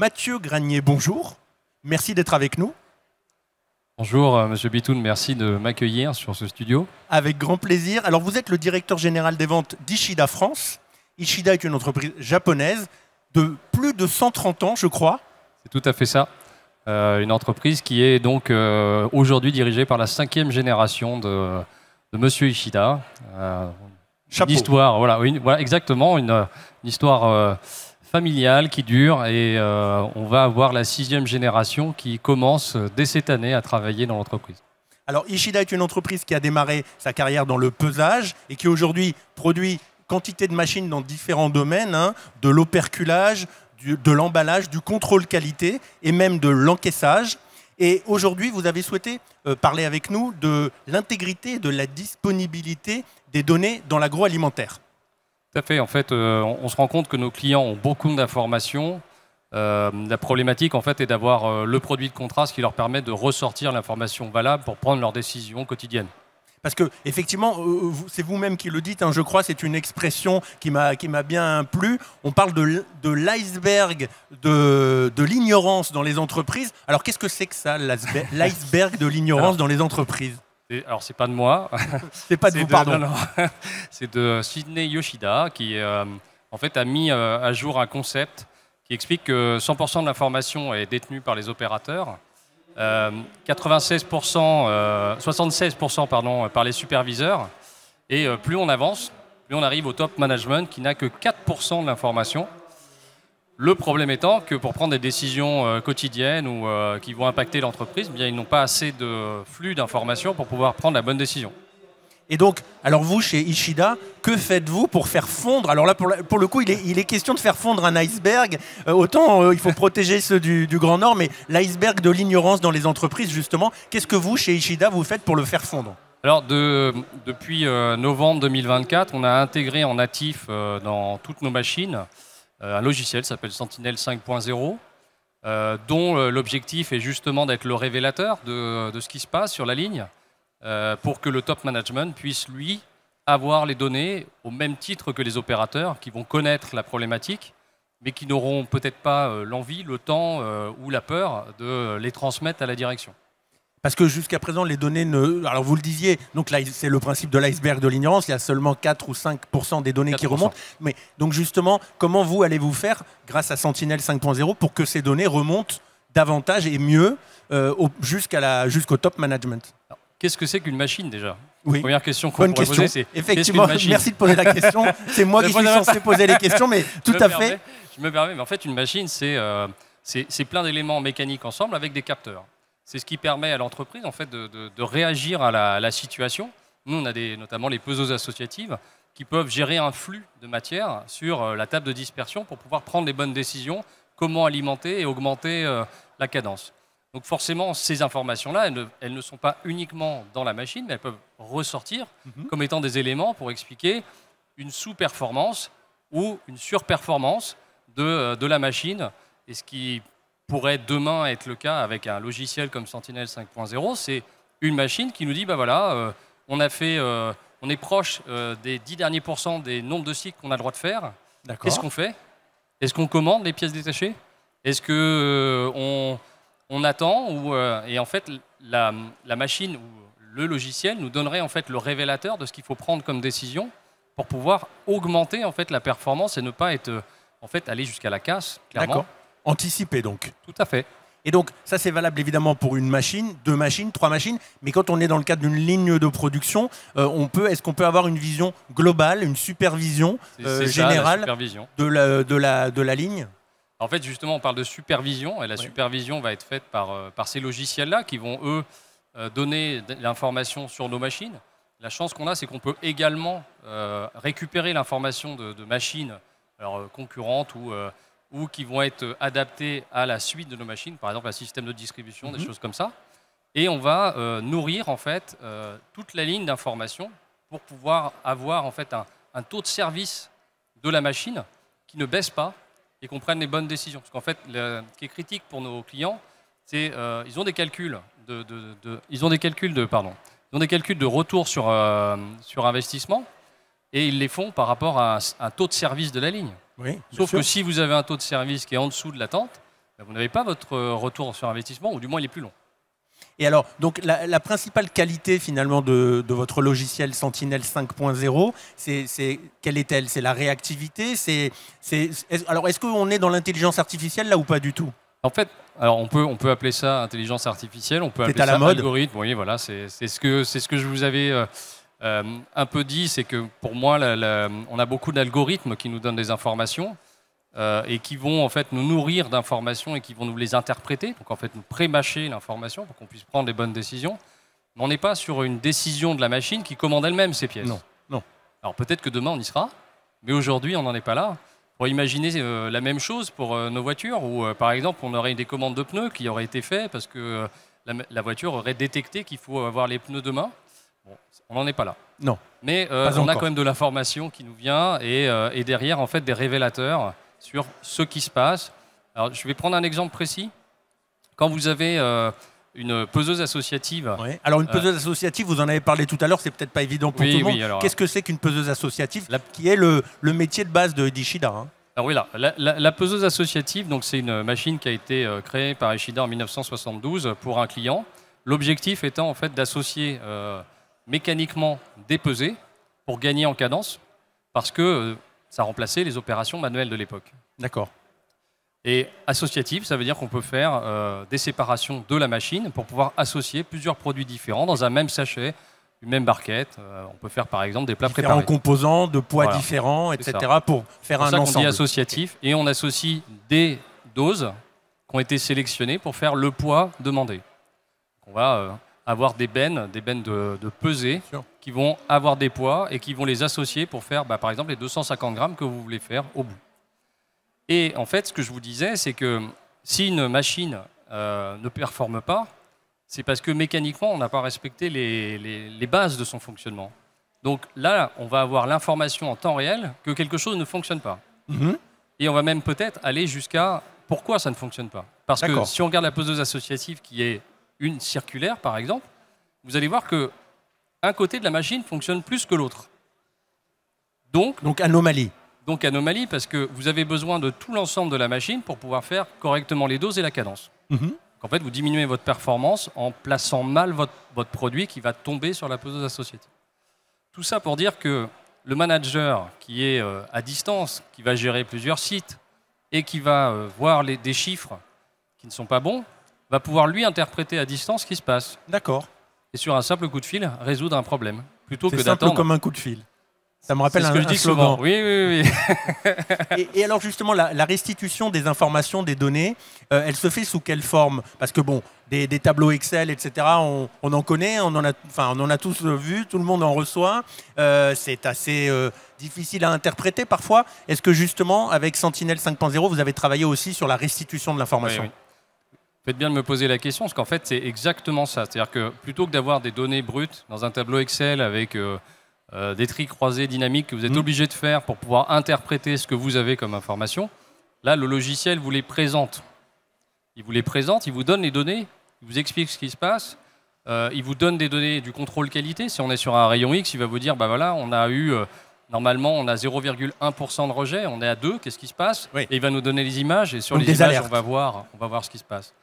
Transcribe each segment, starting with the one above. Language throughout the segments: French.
Mathieu Granier, bonjour. Merci d'être avec nous. Bonjour Monsieur Bitoun, merci de m'accueillir sur ce studio. Avec grand plaisir. Alors vous êtes le directeur général des ventes d'Ishida France. Ishida est une entreprise japonaise de plus de 130 ans, je crois. C'est tout à fait ça. Une entreprise qui est donc aujourd'hui dirigée par la 5e génération de Monsieur Ishida. Chapeau. Une histoire, voilà, exactement, une histoire familiale qui dure et on va avoir la 6e génération qui commence dès cette année à travailler dans l'entreprise. Alors Ishida est une entreprise qui a démarré sa carrière dans le pesage et qui aujourd'hui produit quantité de machines dans différents domaines, de l'operculage, de l'emballage, du contrôle qualité et même de l'encaissage. Et aujourd'hui, vous avez souhaité parler avec nous de l'intégrité et de la disponibilité des données dans l'agroalimentaire. Tout à fait. En fait, on se rend compte que nos clients ont beaucoup d'informations. La problématique, en fait, est d'avoir le produit de contraste qui leur permet de ressortir l'information valable pour prendre leurs décisions quotidiennes. Parce que, effectivement, c'est vous-même qui le dites, je crois, c'est une expression qui m'a bien plu. On parle de l'iceberg de l'ignorance dans les entreprises. Alors, qu'est-ce que c'est que ça, l'iceberg de l'ignorance dans les entreprises? Alors, c'est pas de moi. C'est pas de vous, pardon. Non. C'est de Sidney Yoshida qui, en fait, a mis à jour un concept qui explique que 100% de l'information est détenue par les opérateurs, 76% par les superviseurs, et plus on avance, plus on arrive au top management qui n'a que 4% de l'information. Le problème étant que pour prendre des décisions quotidiennes ou qui vont impacter l'entreprise, bien, ils n'ont pas assez de flux d'informations pour pouvoir prendre la bonne décision. Et donc, alors vous, chez Ishida, que faites-vous pour faire fondre? Alors là, pour le coup, il est question de faire fondre un iceberg. Autant il faut protéger ceux du Grand Nord, mais l'iceberg de l'ignorance dans les entreprises, justement, qu'est-ce que vous, chez Ishida, vous faites pour le faire fondre? Alors, depuis novembre 2024, on a intégré en natif dans toutes nos machines un logiciel qui s'appelle Sentinel 5.0, dont l'objectif est justement d'être le révélateur de ce qui se passe sur la ligne, pour que le top management puisse, lui, avoir les données au même titre que les opérateurs qui vont connaître la problématique, mais qui n'auront peut-être pas l'envie, le temps ou la peur de les transmettre à la direction. Parce que jusqu'à présent, les données ne... Alors vous le disiez, donc là, c'est le principe de l'iceberg de l'ignorance, il y a seulement 4 ou 5% des données 4%. Qui remontent. Mais donc justement, comment vous allez-vous faire, grâce à Sentinel 5.0, pour que ces données remontent davantage et mieux jusqu'au top management? Qu'est-ce que c'est qu'une machine déjà? Oui. Première question qu'on pourrait poser, c'est effectivement, merci de poser la question. C'est moi qui suis censé poser les questions, mais tout à fait. Je me permets, mais en fait, une machine, c'est plein d'éléments mécaniques ensemble avec des capteurs. C'est ce qui permet à l'entreprise en fait, de réagir à la situation. Nous, on a notamment les peseuses associatives qui peuvent gérer un flux de matière sur la table de dispersion pour pouvoir prendre les bonnes décisions, comment alimenter et augmenter la cadence. Donc forcément, ces informations-là, elles ne sont pas uniquement dans la machine, mais elles peuvent ressortir comme étant des éléments pour expliquer une sous-performance ou une surperformance de la machine. Et ce qui pourrait demain être le cas avec un logiciel comme Sentinel 5.0, c'est une machine qui nous dit, bah voilà, on est proche des 10 derniers pourcents des nombres de cycles qu'on a le droit de faire. Qu'est-ce qu'on fait? Est-ce qu'on commande les pièces détachées? Est-ce qu'on attend et en fait, la machine ou le logiciel nous donnerait en fait le révélateur de ce qu'il faut prendre comme décision pour pouvoir augmenter en fait la performance et ne pas être en fait aller jusqu'à la casse, clairement. D'accord. Anticiper donc. Tout à fait. Et donc, ça c'est valable évidemment pour une machine, 2 machines, 3 machines, mais quand on est dans le cadre d'une ligne de production, est-ce qu'on peut avoir une vision globale, une supervision générale de la ligne? En fait, justement, on parle de supervision, et la supervision va être faite par ces logiciels-là qui vont, eux, donner de l'information sur nos machines. La chance qu'on a, c'est qu'on peut également récupérer l'information de machines concurrentes ou qui vont être adaptées à la suite de nos machines, par exemple un système de distribution, des choses comme ça. Et on va nourrir en fait toute la ligne d'information pour pouvoir avoir en fait un taux de service de la machine qui ne baisse pas et qu'on prenne les bonnes décisions. Parce qu'en fait, ce qui est critique pour nos clients, c'est ils ont des calculs de retour sur investissement et ils les font par rapport à un taux de service de la ligne. Oui, Sauf que si vous avez un taux de service qui est en dessous de l'attente, vous n'avez pas votre retour sur investissement, ou du moins il est plus long. Et alors, donc la principale qualité finalement de votre logiciel Sentinel 5.0, quelle est-elle? C'est la réactivité? Alors, est-ce qu'on est dans l'intelligence artificielle là ou pas du tout? En fait, alors on peut appeler ça intelligence artificielle, on peut appeler à la ça mode. algorithme. Oui, voilà, c'est ce que je vous avais un peu dit, c'est que pour moi, on a beaucoup d'algorithmes qui nous donnent des informations et qui vont en fait nous nourrir d'informations et qui vont nous les interpréter, donc en fait nous pré-mâcher l'information pour qu'on puisse prendre les bonnes décisions. Mais on n'est pas sur une décision de la machine qui commande elle-même ses pièces. Non, non. Alors peut-être que demain on y sera, mais aujourd'hui on n'en est pas là. Pour imaginer la même chose pour nos voitures, où par exemple on aurait des commandes de pneus qui auraient été faites parce que la voiture aurait détecté qu'il faut avoir les pneus demain. Bon, on n'en est pas là. Non. Mais on a quand même de l'information qui nous vient et derrière en fait des révélateurs sur ce qui se passe. Alors je vais prendre un exemple précis. Quand vous avez une peseuse associative. Ouais. Alors une peseuse associative, vous en avez parlé tout à l'heure, c'est peut-être pas évident pour tout le monde. Qu'est-ce que c'est qu'une peseuse associative qui est le métier de base de Ishida, hein? Alors oui, là, la peseuse associative, donc c'est une machine qui a été créée par Ishida en 1972 pour un client. L'objectif étant en fait d'associer mécaniquement des pesées pour gagner en cadence, parce que ça remplaçait les opérations manuelles de l'époque. D'accord. Et associative, ça veut dire qu'on peut faire des séparations de la machine pour pouvoir associer plusieurs produits différents dans un même sachet, une même barquette. On peut faire par exemple des plats préparés. Différents composants, de poids différents, etc. pour faire un ensemble. C'est ça qu'on dit associatif. Et on associe des doses qui ont été sélectionnées pour faire le poids demandé. On va avoir des bennes de pesée qui vont avoir des poids et qui vont les associer pour faire par exemple les 250 grammes que vous voulez faire au bout. Et en fait, ce que je vous disais, c'est que si une machine ne performe pas, c'est parce que mécaniquement, on n'a pas respecté les bases de son fonctionnement. Donc là, on va avoir l'information en temps réel que quelque chose ne fonctionne pas. Mmh. Et on va même peut-être aller jusqu'à pourquoi ça ne fonctionne pas. Parce que si on regarde la peseuse associative qui est une circulaire, par exemple, vous allez voir qu'un côté de la machine fonctionne plus que l'autre. Donc anomalie. Donc anomalie, parce que vous avez besoin de tout l'ensemble de la machine pour pouvoir faire correctement les doses et la cadence. Mmh. Donc en fait, vous diminuez votre performance en plaçant mal votre produit qui va tomber sur la peseuse associative. Tout ça pour dire que le manager qui est à distance, qui va gérer plusieurs sites et qui va voir des chiffres qui ne sont pas bons, va pouvoir lui interpréter à distance ce qui se passe. D'accord. Et sur un simple coup de fil, résoudre un problème. Plutôt que d'attendre. C'est simple comme un coup de fil. Ça me rappelle un slogan. Oui. et alors justement, la restitution des informations, des données, elle se fait sous quelle forme? Parce que bon, des tableaux Excel, etc., on en connaît, on en a tous vu, tout le monde en reçoit. C'est assez difficile à interpréter parfois. Est-ce que justement, avec Sentinel 5.0, vous avez travaillé aussi sur la restitution de l'information? Oui. Faites bien de me poser la question, parce qu'en fait, c'est exactement ça. C'est-à-dire que plutôt que d'avoir des données brutes dans un tableau Excel avec des tris croisés dynamiques que vous êtes obligé de faire pour pouvoir interpréter ce que vous avez comme information, là, le logiciel vous les présente. Il vous les présente, il vous donne les données, il vous explique ce qui se passe, il vous donne des données du contrôle qualité. Si on est sur un rayon X, il va vous dire, voilà, on a eu, normalement, on a 0,1% de rejet, on est à 2, qu'est-ce qui se passe? Oui. Et il va nous donner les images, et sur donc les images, alertes. on va voir ce qui se passe.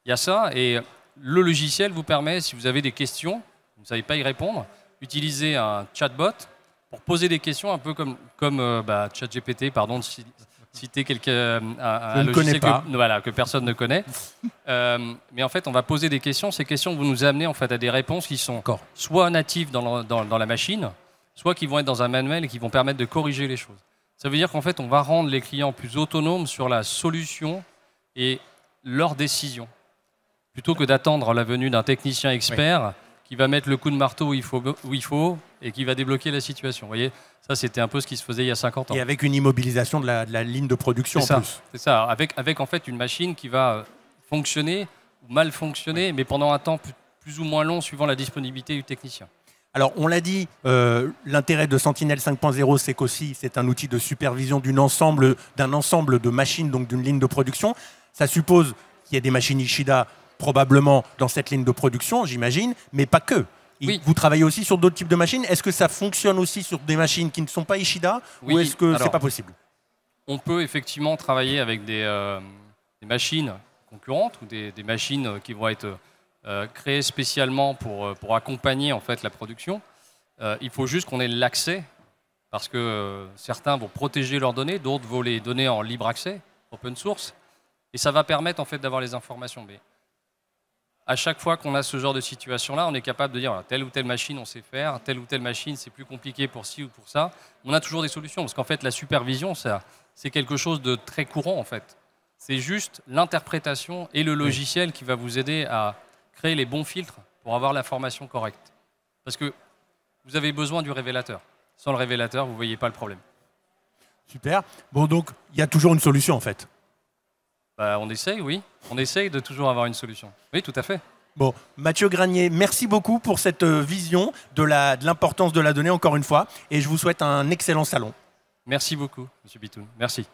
Il y a ça, et le logiciel vous permet, si vous avez des questions, vous ne savez pas y répondre, utiliser un chatbot pour poser des questions un peu comme ChatGPT, pardon de citer un logiciel que personne ne connaît. Mais en fait, on va poser des questions. Ces questions vont nous amener en fait à des réponses qui sont soit natives dans la machine, soit qui vont être dans un manuel et qui vont permettre de corriger les choses. Ça veut dire qu'en fait, on va rendre les clients plus autonomes sur la solution et leurs décisions, plutôt que d'attendre la venue d'un technicien expert qui va mettre le coup de marteau où il faut et qui va débloquer la situation. Vous voyez, ça, c'était un peu ce qui se faisait il y a 50 ans. Et avec une immobilisation de la ligne de production en plus. C'est ça, avec en fait une machine qui va fonctionner ou mal fonctionner, mais pendant un temps plus ou moins long, suivant la disponibilité du technicien. Alors, on l'a dit, l'intérêt de Sentinel 5.0, c'est qu'aussi, c'est un outil de supervision d'un ensemble de machines, donc d'une ligne de production. Ça suppose qu'il y a des machines Ishida probablement dans cette ligne de production, j'imagine, mais pas que. Oui. Vous travaillez aussi sur d'autres types de machines. Est-ce que ça fonctionne aussi sur des machines qui ne sont pas Ishida ou est-ce que c'est pas possible? On peut effectivement travailler avec des machines concurrentes ou des machines qui vont être créées spécialement pour accompagner en fait la production. Il faut juste qu'on ait l'accès, parce que certains vont protéger leurs données, d'autres vont les donner en libre accès, open source, et ça va permettre en fait d'avoir les informations. Mais à chaque fois qu'on a ce genre de situation-là, on est capable de dire voilà, telle ou telle machine on sait faire, telle ou telle machine c'est plus compliqué pour ci ou pour ça. On a toujours des solutions, parce qu'en fait la supervision c'est quelque chose de très courant en fait. C'est juste l'interprétation et le logiciel qui va vous aider à créer les bons filtres pour avoir l'information correcte. Parce que vous avez besoin du révélateur. Sans le révélateur, vous ne voyez pas le problème. Super. Bon, donc, il y a toujours une solution, en fait. Bah, on essaye, oui. On essaye de toujours avoir une solution. Oui, tout à fait. Bon, Mathieu Granier, merci beaucoup pour cette vision de l'importance de la donnée, encore une fois. Et je vous souhaite un excellent salon. Merci beaucoup, M. Bitoun. Merci.